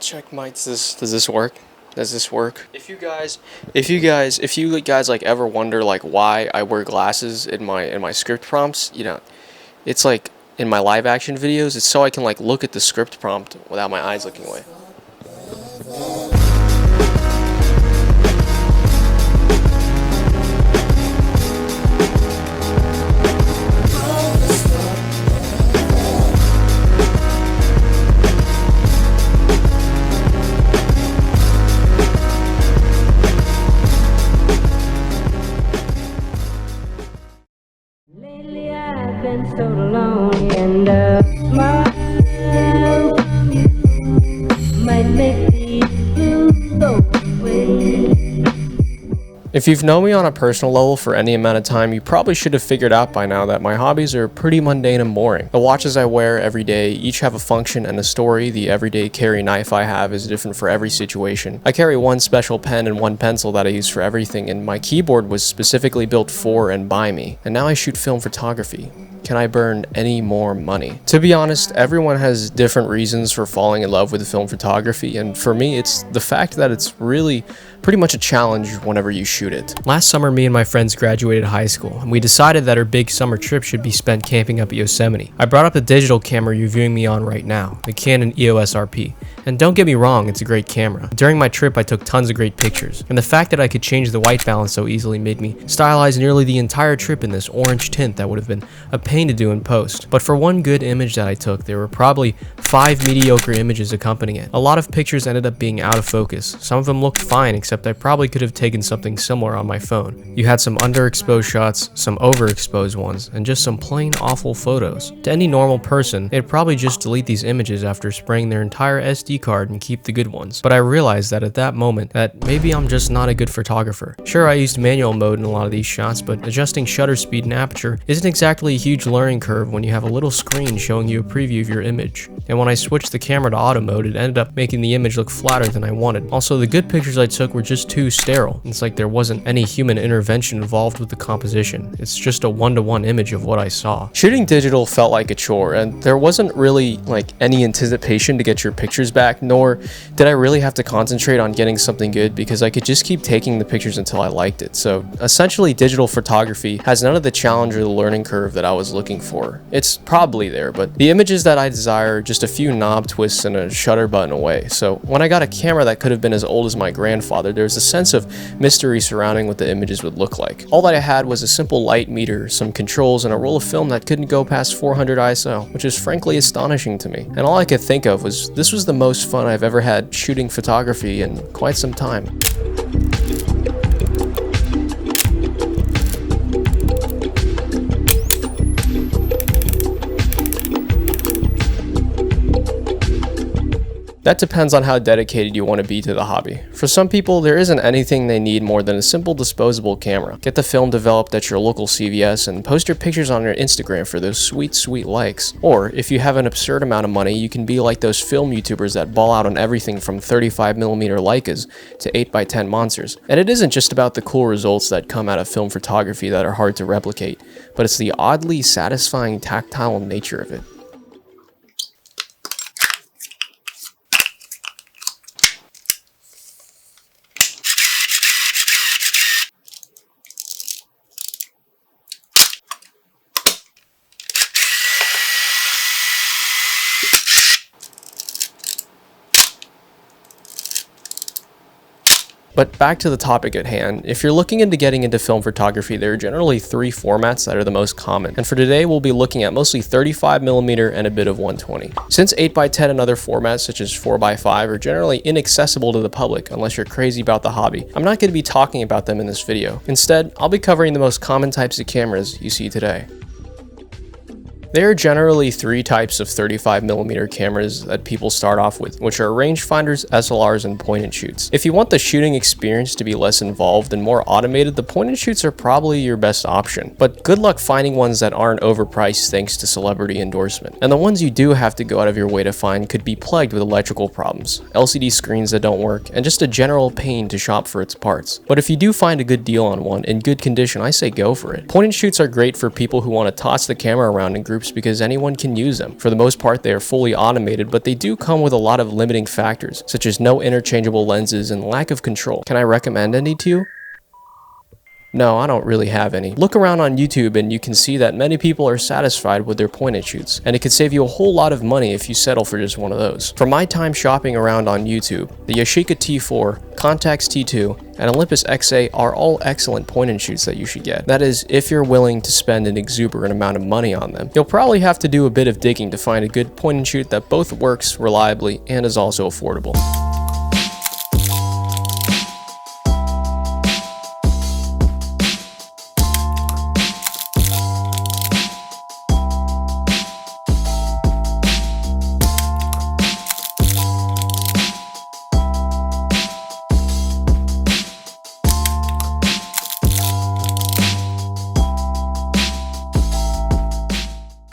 Check mic. Does this work? Does this work? If you guys like ever wonder like why I wear glasses in my script prompts, you know, it's like in my live action videos, it's so I can like look at the script prompt without my eyes looking away. Lately I've been so lonely, and smile from you might make these blues go away. If you've known me on a personal level for any amount of time, you probably should have figured out by now that my hobbies are pretty mundane and boring. The watches I wear every day each have a function and a story. The everyday carry knife I have is different for every situation. I carry one special pen and one pencil that I use for everything, and my keyboard was specifically built for and by me. And now I shoot film photography. Can I burn any more money? To be honest, everyone has different reasons for falling in love with film photography, and for me, it's the fact that it's really pretty much a challenge whenever you shoot it. Last summer, me and my friends graduated high school, and we decided that our big summer trip should be spent camping up at Yosemite. I brought up the digital camera you're viewing me on right now, the Canon EOS RP. And don't get me wrong, it's a great camera. During my trip, I took tons of great pictures, and the fact that I could change the white balance so easily made me stylize nearly the entire trip in this orange tint that would have been a pain to do in post. But for one good image that I took, there were probably 5 mediocre images accompanying it. A lot of pictures ended up being out of focus. Some of them looked fine, except I probably could have taken something similar on my phone. You had some underexposed shots, some overexposed ones, and just some plain awful photos. To any normal person, they'd probably just delete these images after spraying their entire SD card and keep the good ones. But I realized that at that moment that maybe I'm just not a good photographer. Sure, I used manual mode in a lot of these shots, but adjusting shutter speed and aperture isn't exactly a huge learning curve when you have a little screen showing you a preview of your image. And when I switched the camera to auto mode, it ended up making the image look flatter than I wanted. Also, the good pictures I took were just too sterile. It's like there wasn't any human intervention involved with the composition. It's just a one-to-one image of what I saw. Shooting digital felt like a chore, and there wasn't really like any anticipation to get your pictures back, nor did I really have to concentrate on getting something good because I could just keep taking the pictures until I liked it. So essentially, digital photography has none of the challenge or the learning curve that I was looking for. It's probably there, but the images that I desire are just a few knob twists and a shutter button away. So when I got a camera that could have been as old as my grandfather, there was a sense of mystery surrounding what the images would look like. All that I had was a simple light meter, some controls, and a roll of film that couldn't go past 400 ISO, which is frankly astonishing to me. And all I could think of was this was the most fun I've ever had shooting photography in quite some time. That depends on how dedicated you want to be to the hobby. For some people, there isn't anything they need more than a simple disposable camera. Get the film developed at your local CVS and post your pictures on your Instagram for those sweet, sweet likes. Or, if you have an absurd amount of money, you can be like those film YouTubers that ball out on everything from 35mm Leicas to 8x10 monsters. And it isn't just about the cool results that come out of film photography that are hard to replicate, but it's the oddly satisfying tactile nature of it. But back to the topic at hand, if you're looking into getting into film photography, there are generally 3 formats that are the most common. And for today, we'll be looking at mostly 35mm and a bit of 120. Since 8x10 and other formats such as 4x5 are generally inaccessible to the public unless you're crazy about the hobby, I'm not going to be talking about them in this video. Instead, I'll be covering the most common types of cameras you see today. There are generally 3 types of 35mm cameras that people start off with, which are rangefinders, SLRs, and point-and-shoots. If you want the shooting experience to be less involved and more automated, the point-and-shoots are probably your best option. But good luck finding ones that aren't overpriced thanks to celebrity endorsement. And the ones you do have to go out of your way to find could be plagued with electrical problems, LCD screens that don't work, and just a general pain to shop for its parts. But if you do find a good deal on one in good condition, I say go for it. Point-and-shoots are great for people who want to toss the camera around and group groups because anyone can use them. For the most part, they are fully automated, but they do come with a lot of limiting factors, such as no interchangeable lenses and lack of control. Can I recommend any to you? No, I don't really have any. Look around on YouTube and you can see that many people are satisfied with their point and shoots, and it could save you a whole lot of money if you settle for just one of those. From my time shopping around on YouTube, the Yashica T4, Contax T2, and Olympus XA are all excellent point and shoots that you should get. That is, if you're willing to spend an exuberant amount of money on them. You'll probably have to do a bit of digging to find a good point and shoot that both works reliably and is also affordable.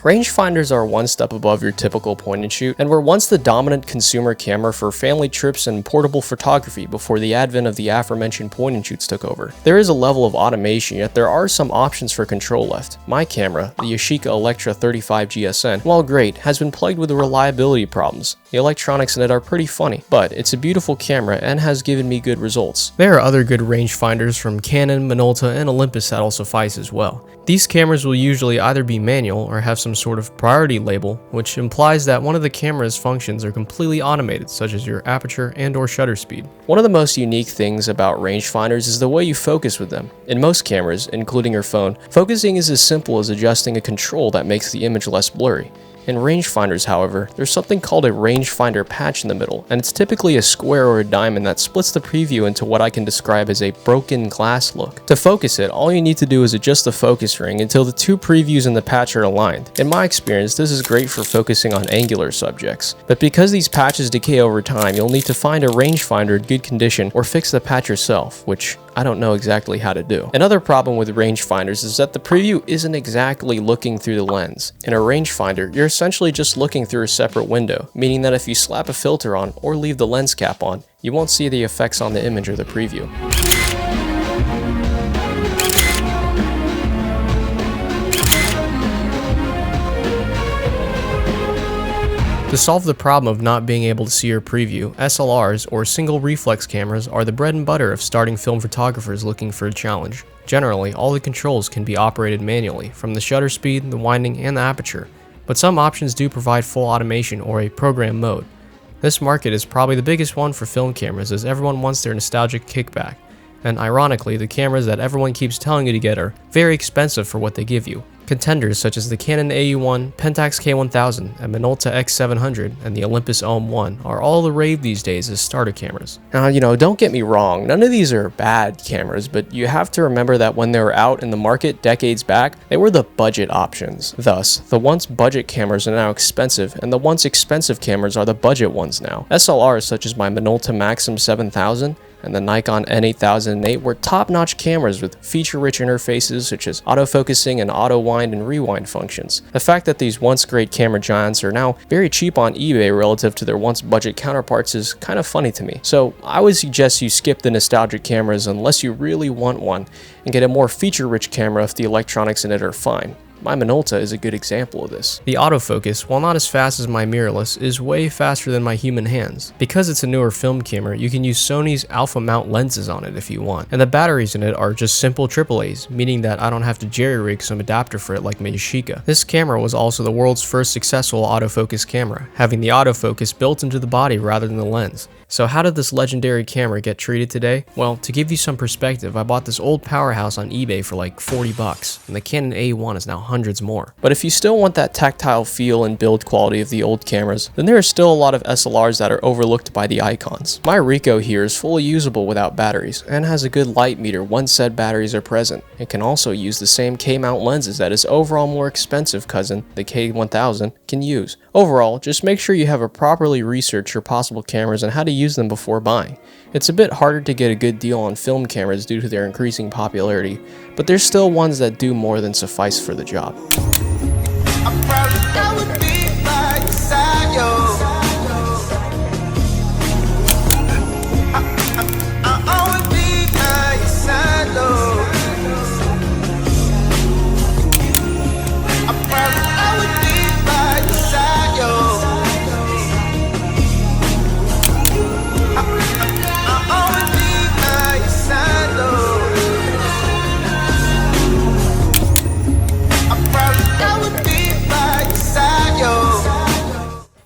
Rangefinders are one step above your typical point and shoot, and were once the dominant consumer camera for family trips and portable photography before the advent of the aforementioned point and shoots took over. There is a level of automation, yet there are some options for control left. My camera, the Yashica Electra 35 GSN, while great, has been plagued with reliability problems. The electronics in it are pretty funny, but it's a beautiful camera and has given me good results. There are other good rangefinders from Canon, Minolta, and Olympus that'll suffice as well. These cameras will usually either be manual or have some sort of priority label, which implies that one of the camera's functions are completely automated, such as your aperture and or shutter speed. One of the most unique things about rangefinders is the way you focus with them. In most cameras, including your phone, focusing is as simple as adjusting a control that makes the image less blurry. In rangefinders, however, there's something called a rangefinder patch in the middle, and it's typically a square or a diamond that splits the preview into what I can describe as a broken glass look. To focus it, all you need to do is adjust the focus ring until the two previews in the patch are aligned. In my experience, this is great for focusing on angular subjects, but because these patches decay over time, you'll need to find a rangefinder in good condition or fix the patch yourself, which I don't know exactly how to do. Another problem with rangefinders is that the preview isn't exactly looking through the lens. In a rangefinder, you're essentially just looking through a separate window, meaning that if you slap a filter on or leave the lens cap on, you won't see the effects on the image or the preview. To solve the problem of not being able to see your preview, SLRs, or single reflex cameras, are the bread and butter of starting film photographers looking for a challenge. Generally, all the controls can be operated manually, from the shutter speed, the winding, and the aperture, but some options do provide full automation or a program mode. This market is probably the biggest one for film cameras, as everyone wants their nostalgic kickback, and ironically, the cameras that everyone keeps telling you to get are very expensive for what they give you. Contenders such as the Canon AE1, Pentax K1000, and Minolta X700, and the Olympus OM1 are all the rave these days as starter cameras. Now, don't get me wrong, none of these are bad cameras, but you have to remember that when they were out in the market decades back, they were the budget options. Thus, the once budget cameras are now expensive, and the once expensive cameras are the budget ones now. SLRs such as my Minolta Maxim 7000 and the Nikon N8008 were top-notch cameras with feature-rich interfaces such as autofocusing and auto-wind and rewind functions. The fact that these once great camera giants are now very cheap on eBay relative to their once budget counterparts is kind of funny to me. So I would suggest you skip the nostalgic cameras unless you really want one, and get a more feature-rich camera if the electronics in it are fine. My Minolta is a good example of this. The autofocus, while not as fast as my mirrorless, is way faster than my human hands. Because it's a newer film camera, you can use Sony's alpha mount lenses on it if you want, and the batteries in it are just simple AAAs, meaning that I don't have to jerry-rig some adapter for it like my Yashica. This camera was also the world's first successful autofocus camera, having the autofocus built into the body rather than the lens. So how did this legendary camera get treated today? Well, to give you some perspective, I bought this old powerhouse on eBay for like $40, and the Canon A1 is now hundreds more. But if you still want that tactile feel and build quality of the old cameras, then there are still a lot of SLRs that are overlooked by the icons. My Ricoh here is fully usable without batteries, and has a good light meter once said batteries are present. It can also use the same K-mount lenses that its overall more expensive cousin, the K1000, can use. Overall, just make sure you have a properly researched your possible cameras and how to use them before buying. It's a bit harder to get a good deal on film cameras due to their increasing popularity, but there's still ones that do more than suffice for the job. I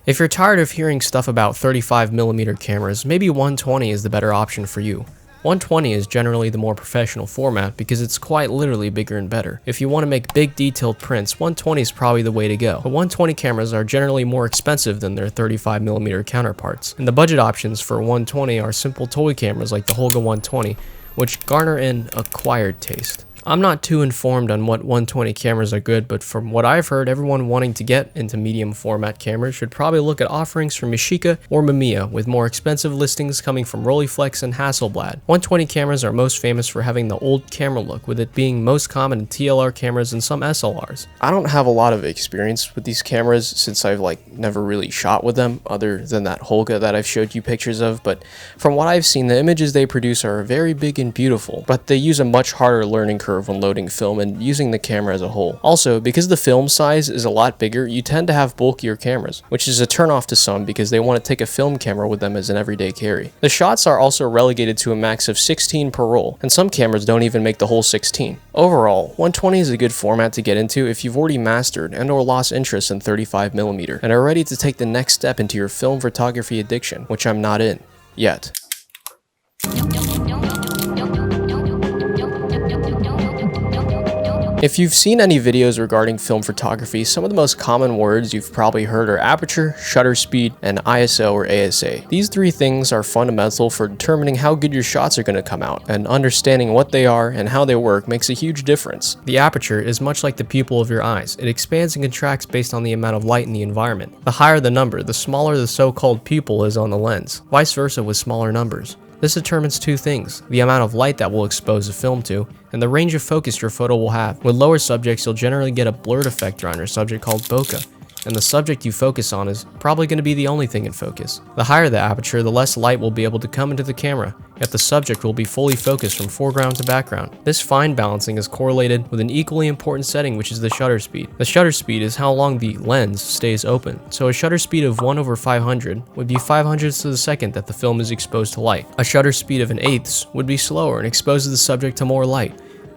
If you're tired of hearing stuff about 35mm cameras, maybe 120 is the better option for you. 120 is generally the more professional format because it's quite literally bigger and better. If you want to make big detailed prints, 120 is probably the way to go. But 120 cameras are generally more expensive than their 35mm counterparts, and the budget options for 120 are simple toy cameras like the Holga 120, which garner an acquired taste. I'm not too informed on what 120 cameras are good, but from what I've heard, everyone wanting to get into medium format cameras should probably look at offerings from Yashica or Mamiya, with more expensive listings coming from Rolleiflex and Hasselblad. 120 cameras are most famous for having the old camera look, with it being most common in TLR cameras and some SLRs. I don't have a lot of experience with these cameras since I've never really shot with them other than that Holga that I've showed you pictures of, but from what I've seen, the images they produce are very big and beautiful, but they use a much harder learning curve when loading film and using the camera as a whole. Also, because the film size is a lot bigger, you tend to have bulkier cameras, which is a turnoff to some because they want to take a film camera with them as an everyday carry. The shots are also relegated to a max of 16 per roll, and some cameras don't even make the whole 16. Overall, 120 is a good format to get into if you've already mastered and or lost interest in 35mm and are ready to take the next step into your film photography addiction, which I'm not in yet. If you've seen any videos regarding film photography, some of the most common words you've probably heard are aperture, shutter speed, and ISO or ASA. These three things are fundamental for determining how good your shots are going to come out, and understanding what they are and how they work makes a huge difference. The aperture is much like the pupil of your eyes. It expands and contracts based on the amount of light in the environment. The higher the number, the smaller the so-called pupil is on the lens. Vice versa with smaller numbers. This determines two things: the amount of light that will expose the film to, and the range of focus your photo will have. With lower subjects, you'll generally get a blurred effect around your subject called bokeh, and the subject you focus on is probably going to be the only thing in focus. The higher the aperture, the less light will be able to come into the camera, yet the subject will be fully focused from foreground to background. This fine balancing is correlated with an equally important setting, which is the shutter speed. The shutter speed is how long the lens stays open, so a shutter speed of 1/500 would be 5/100ths of the second that the film is exposed to light. A shutter speed of 1/8 would be slower and exposes the subject to more light.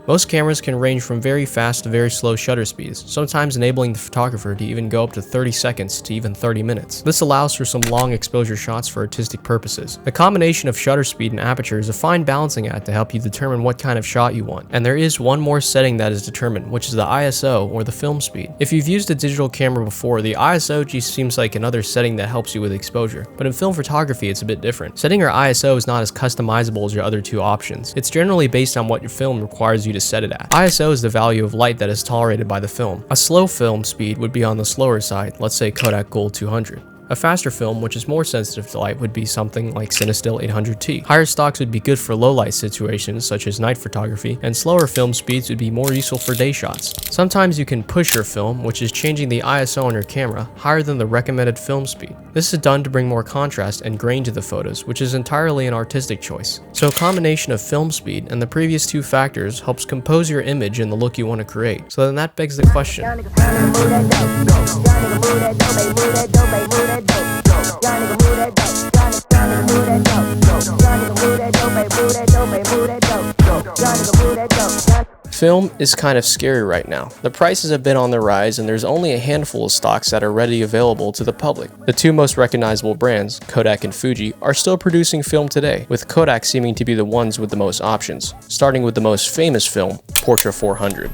Most cameras can range from very fast to very slow shutter speeds, sometimes enabling the photographer to even go up to 30 seconds to even 30 minutes. This allows for some long exposure shots for artistic purposes. The combination of shutter speed and aperture is a fine balancing act to help you determine what kind of shot you want. And there is one more setting that is determined, which is the ISO, or the film speed. If you've used a digital camera before, the ISO just seems like another setting that helps you with exposure. But in film photography, it's a bit different. Setting your ISO is not as customizable as your other two options. It's generally based on what your film requires you to set it at. ISO is the value of light that is tolerated by the film. A slow film speed would be on the slower side, let's say Kodak Gold 200. A faster film, which is more sensitive to light, would be something like Cinestill 800T. Higher stocks would be good for low light situations such as night photography, and slower film speeds would be more useful for day shots. Sometimes you can push your film, which is changing the ISO on your camera, higher than the recommended film speed. This is done to bring more contrast and grain to the photos, which is entirely an artistic choice. So a combination of film speed and the previous two factors helps compose your image and the look you want to create. So then that begs the question: film is kind of scary right now. The prices have been on the rise, and there's only a handful of stocks that are readily available to the public. The two most recognizable brands, Kodak and Fuji, are still producing film today, with Kodak seeming to be the ones with the most options, starting with the most famous film, Portra 400.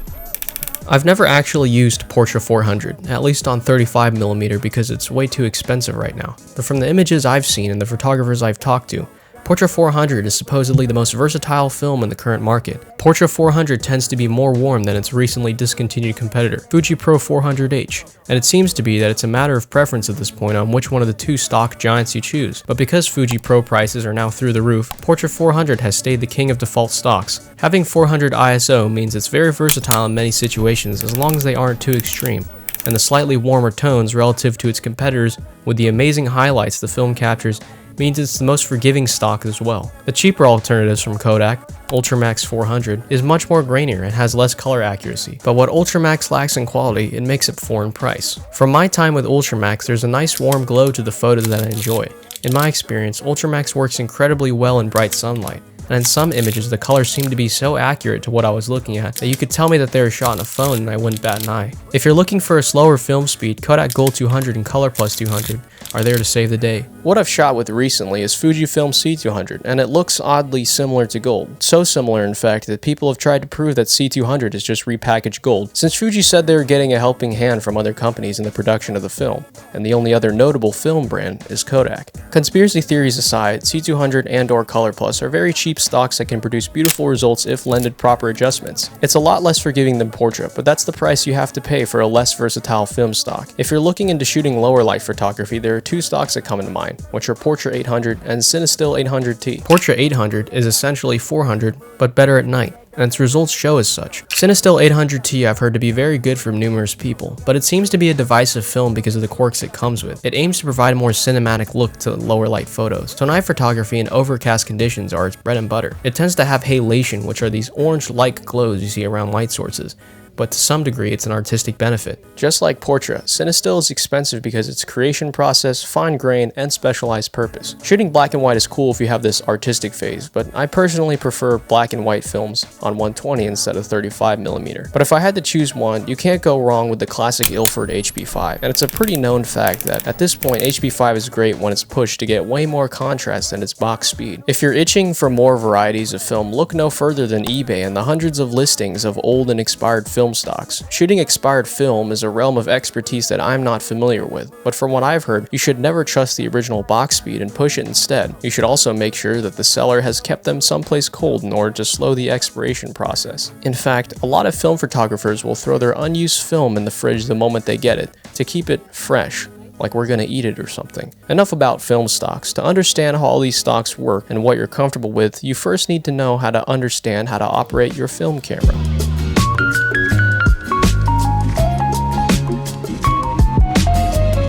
I've never actually used Portra 400, at least on 35mm, because it's way too expensive right now. But from the images I've seen and the photographers I've talked to, Portra 400 is supposedly the most versatile film in the current market. Portra 400 tends to be more warm than its recently discontinued competitor, Fuji Pro 400H, and it seems to be that it's a matter of preference at this point on which one of the two stock giants you choose. But because Fuji Pro prices are now through the roof, Portra 400 has stayed the king of default stocks. Having 400 ISO means it's very versatile in many situations as long as they aren't too extreme, and the slightly warmer tones relative to its competitors with the amazing highlights the film captures means it's the most forgiving stock as well. The cheaper alternatives from Kodak, Ultramax 400, is much more grainier and has less color accuracy, but what Ultramax lacks in quality, it makes up for in price. From my time with Ultramax, there's a nice warm glow to the photos that I enjoy. In my experience, Ultramax works incredibly well in bright sunlight, and in some images the colors seemed to be so accurate to what I was looking at that you could tell me that they were shot on a phone and I wouldn't bat an eye. If you're looking for a slower film speed, Kodak Gold 200 and Color Plus 200 are there to save the day. What I've shot with recently is Fujifilm C200, and it looks oddly similar to gold. So similar in fact that people have tried to prove that C200 is just repackaged gold, since Fuji said they were getting a helping hand from other companies in the production of the film, and the only other notable film brand is Kodak. Conspiracy theories aside, C200 and/or Color Plus are very cheap stocks that can produce beautiful results if lended proper adjustments. It's a lot less forgiving than Portra, but that's the price you have to pay for a less versatile film stock. If you're looking into shooting lower light photography, there are two stocks that come into mind, which are Portra 800 and Cinestill 800T. Portra 800 is essentially 400, but better at night, and its results show as such. Cinestill 800T I've heard to be very good from numerous people, but it seems to be a divisive film because of the quirks it comes with. It aims to provide a more cinematic look to lower light photos, so night photography in overcast conditions are its bread and butter. It tends to have halation, which are these orange-like glows you see around light sources, but to some degree it's an artistic benefit. Just like Portra, Cinestill is expensive because its creation process, fine grain, and specialized purpose. Shooting black and white is cool if you have this artistic phase, but I personally prefer black and white films on 120 instead of 35mm. But if I had to choose one, you can't go wrong with the classic Ilford HP5, and it's a pretty known fact that at this point HP5 is great when it's pushed to get way more contrast than its box speed. If you're itching for more varieties of film, look no further than eBay and the hundreds of listings of old and expired film stocks. Shooting expired film is a realm of expertise that I'm not familiar with, but from what I've heard, you should never trust the original box speed and push it instead. You should also make sure that the seller has kept them someplace cold in order to slow the expiration process. In fact, a lot of film photographers will throw their unused film in the fridge the moment they get it, to keep it fresh, like we're gonna eat it or something. Enough about film stocks. To understand how all these stocks work and what you're comfortable with, you first need to know how to understand how to operate your film camera.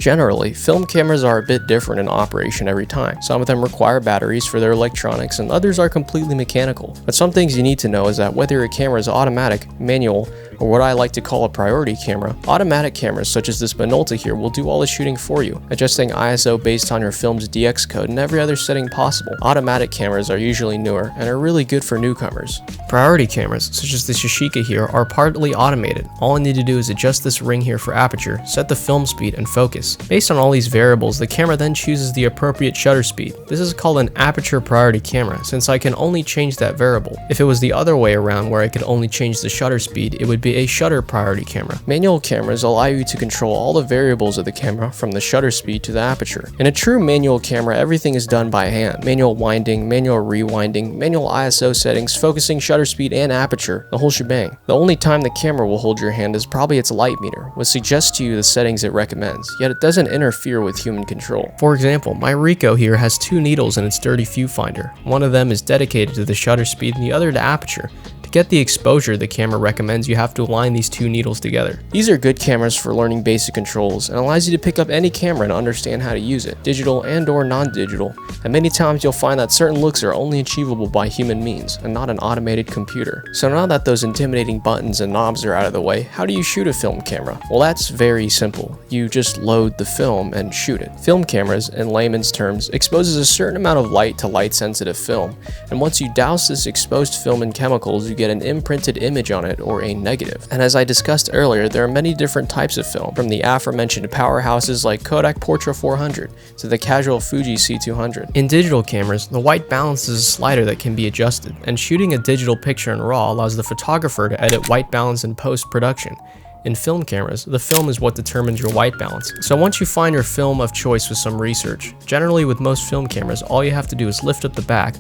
Generally, film cameras are a bit different in operation every time. Some of them require batteries for their electronics and others are completely mechanical. But some things you need to know is that whether a camera is automatic, manual, or what I like to call a priority camera, automatic cameras such as this Minolta here will do all the shooting for you, adjusting ISO based on your film's DX code and every other setting possible. Automatic cameras are usually newer and are really good for newcomers. Priority cameras, such as the Yashica here, are partly automated. All I need to do is adjust this ring here for aperture, set the film speed, and focus. Based on all these variables, the camera then chooses the appropriate shutter speed. This is called an aperture priority camera, since I can only change that variable. If it was the other way around where I could only change the shutter speed, it would be a shutter priority camera. Manual cameras allow you to control all the variables of the camera from the shutter speed to the aperture. In a true manual camera, everything is done by hand. Manual winding, manual rewinding, manual ISO settings, focusing, shutter speed, and aperture, the whole shebang. The only time the camera will hold your hand is probably its light meter, which suggests to you the settings it recommends, yet it doesn't interfere with human control. For example, my Ricoh here has two needles in its dirty viewfinder. One of them is dedicated to the shutter speed and the other to aperture. To get the exposure the camera recommends, you have to align these two needles together. These are good cameras for learning basic controls and allows you to pick up any camera and understand how to use it, digital and/or non-digital, and many times you'll find that certain looks are only achievable by human means and not an automated computer. So now that those intimidating buttons and knobs are out of the way, how do you shoot a film camera? Well, that's very simple. You just load the film and shoot it. Film cameras, in layman's terms, exposes a certain amount of light to light-sensitive film, and once you douse this exposed film in chemicals, you get an imprinted image on it, or a negative. And as I discussed earlier, there are many different types of film, from the aforementioned powerhouses like Kodak Portra 400 to the casual Fuji C200. In digital cameras, the white balance is a slider that can be adjusted, and shooting a digital picture in RAW allows the photographer to edit white balance in post-production. In film cameras, the film is what determines your white balance. So once you find your film of choice with some research, generally with most film cameras, all you have to do is lift up the back,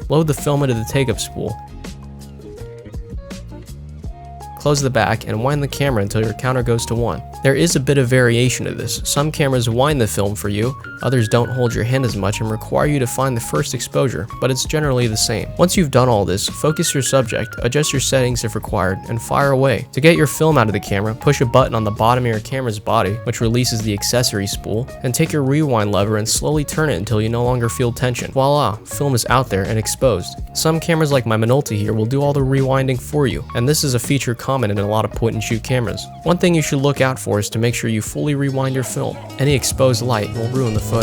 load the film into the take-up spool, close the back, and wind the camera until your counter goes to 1. There is a bit of variation to this. Some cameras wind the film for you, others don't hold your hand as much and require you to find the first exposure, but it's generally the same. Once you've done all this, focus your subject, adjust your settings if required, and fire away. To get your film out of the camera, push a button on the bottom of your camera's body, which releases the accessory spool, and take your rewind lever and slowly turn it until you no longer feel tension. Voila, film is out there and exposed. Some cameras like my Minolta here will do all the rewinding for you, and this is a feature common in a lot of point-and-shoot cameras. One thing you should look out for is to make sure you fully rewind your film. Any exposed light will ruin the photos.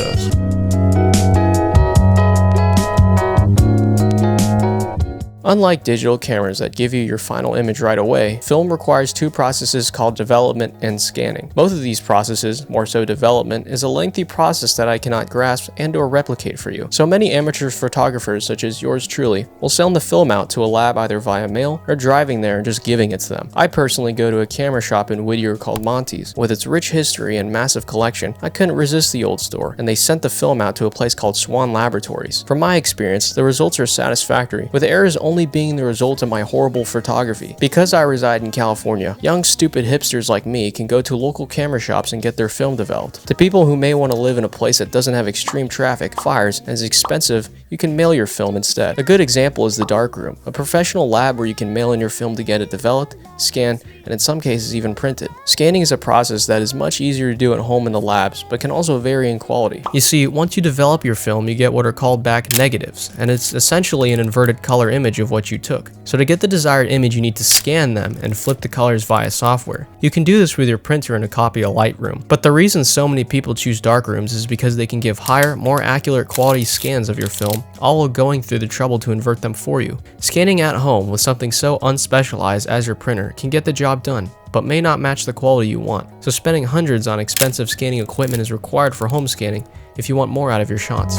Unlike digital cameras that give you your final image right away, film requires two processes called development and scanning. Both of these processes, more so development, is a lengthy process that I cannot grasp and or replicate for you. So many amateur photographers such as yours truly will send the film out to a lab either via mail or driving there and just giving it to them. I personally go to a camera shop in Whittier called Monty's. With its rich history and massive collection, I couldn't resist the old store, and they sent the film out to a place called Swan Laboratories. From my experience, the results are satisfactory, with errors only being the result of my horrible photography. Because I reside in California, young stupid hipsters like me can go to local camera shops and get their film developed. To people who may want to live in a place that doesn't have extreme traffic, fires, and is expensive, you can mail your film instead. A good example is the darkroom, a professional lab where you can mail in your film to get it developed, scanned, and in some cases even printed. Scanning is a process that is much easier to do at home in the labs, but can also vary in quality. You see, once you develop your film, you get what are called back negatives, and it's essentially an inverted color image of what you took. So to get the desired image, you need to scan them and flip the colors via software. You can do this with your printer in a copy of Lightroom, but the reason so many people choose darkrooms is because they can give higher, more accurate quality scans of your film, all while going through the trouble to invert them for you. Scanning at home with something so unspecialized as your printer can get the job done, but may not match the quality you want. So spending hundreds on expensive scanning equipment is required for home scanning if you want more out of your shots.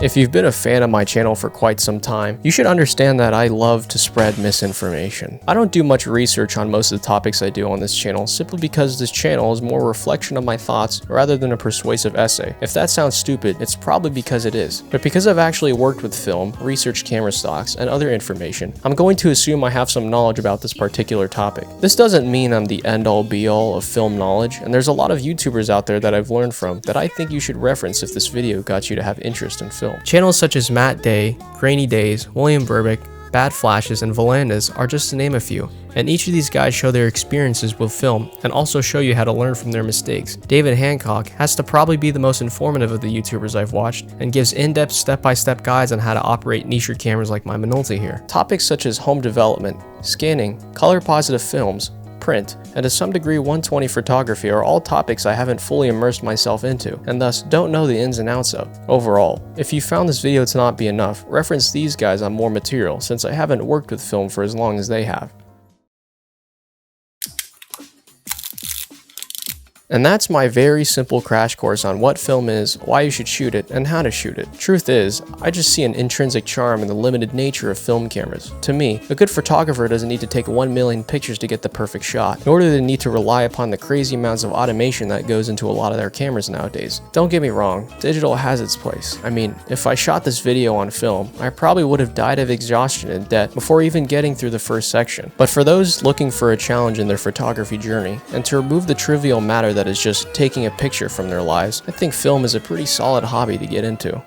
If you've been a fan of my channel for quite some time, you should understand that I love to spread misinformation. I don't do much research on most of the topics I do on this channel simply because this channel is more a reflection of my thoughts rather than a persuasive essay. If that sounds stupid, it's probably because it is. But because I've actually worked with film, researched camera stocks, and other information, I'm going to assume I have some knowledge about this particular topic. This doesn't mean I'm the end-all be-all of film knowledge, and there's a lot of YouTubers out there that I've learned from that I think you should reference if this video got you to have interest in film. Channels such as Matt Day, Grainy Days, William Burbick, Bad Flashes, and Volandas are just to name a few, and each of these guys show their experiences with film and also show you how to learn from their mistakes. David Hancock has to probably be the most informative of the YouTubers I've watched and gives in-depth step-by-step guides on how to operate niche cameras like my Minolta here. Topics such as home development, scanning, color-positive films, print, and to some degree 120 photography are all topics I haven't fully immersed myself into, and thus don't know the ins and outs of. Overall, if you found this video to not be enough, reference these guys on more material since I haven't worked with film for as long as they have. And that's my very simple crash course on what film is, why you should shoot it, and how to shoot it. Truth is, I just see an intrinsic charm in the limited nature of film cameras. To me, a good photographer doesn't need to take 1 million pictures to get the perfect shot, nor do they need to rely upon the crazy amounts of automation that goes into a lot of their cameras nowadays. Don't get me wrong, digital has its place. I mean, if I shot this video on film, I probably would have died of exhaustion and debt before even getting through the first section. But for those looking for a challenge in their photography journey, and to remove the trivial matter that is just taking a picture from their lives, I think film is a pretty solid hobby to get into.